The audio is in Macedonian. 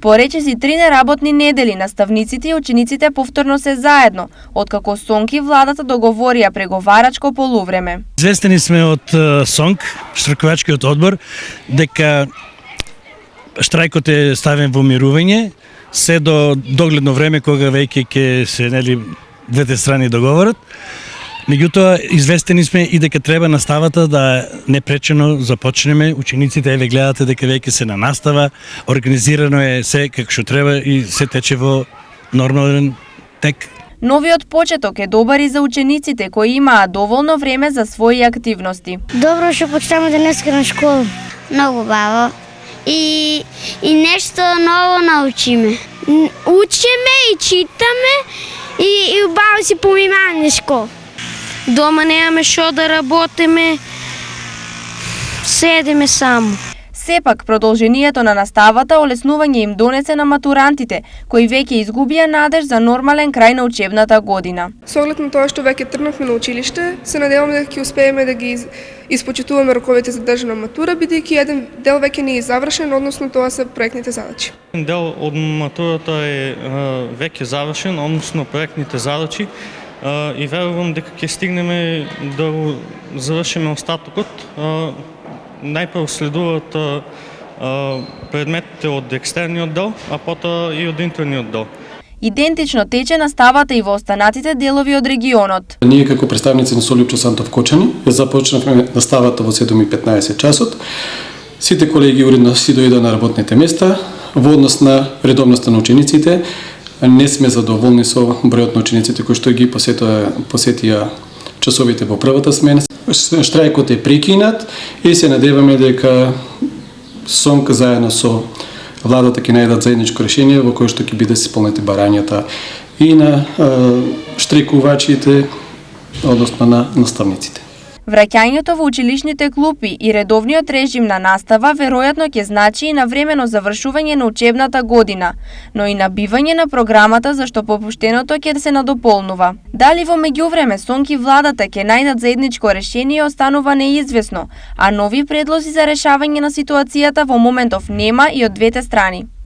По речиси 3 неработни недели, наставниците и учениците повторно се заедно, откако СОНК и владата договорија преговарачко полувреме. Известени сме од СОНК, штрайкувачкиот одбор, дека штрајкот е ставен во мирување, се до догледно време кога веќе ќе се двете страни договорат. Меѓутоа, известени сме и дека треба наставата да непречено започнеме. Учениците еве гледате дека веќе се на настава, организирано е се како што треба и се тече во нормален тек. Новиот почеток е добар и за учениците кои имаат доволно време за своји активности. Добро што почнеме денеска на школа. Многу баво. И нешто ново научиме. Учиме и читаме и убаво си поминаме школа. Дома немаме шо да работиме, седиме само. Сепак, продолжението на наставата олеснување им донесе на матурантите, кои веќе изгубија надеж за нормален крај на учебната година. Со оглед на тоа што веќе тргнавме на училиште, се надеваме дека ќе успееме да ги испочитуваме роковите за државна матура, бидејќи еден дел веќе не е завршен, односно тоа се проектните задачи. Дел од матурата е веќе завршен, односно проектните задачи, и верувам дека ќе стигнеме да завршиме остатокот. Најпрво следуваат предметите од екстерниот дел, а потоа и од интерниот дел. Идентично тече наставата и во останатите делови од регионот. Ние како представници на Солјупчо Сантов Кочани ја започнавме наставата во 7:15 часот. Сите колеги уредно си дојдоа на работните места. Во однос на редовноста на учениците, не сме задоволни со бројот на учениците кои што ги посетија часовите во првата смена. Штрајкот е прекинат и се надеваме дека СОНК заедно со владата ќе најдат заедничко решение во кое што ќе биде исполнети барањата и на штрајкувачите, односно на наставниците. Враќањето во училишните клупи и редовниот режим на настава веројатно ќе значи и навремено завршување на учебната година, но и набивање на програмата зашто попуштеното ќе се надополнува. Дали во меѓувреме СОНК и владата ќе најдат заедничко решение останува неизвестно, а нови предлози за решавање на ситуацијата во моментов нема и од двете страни.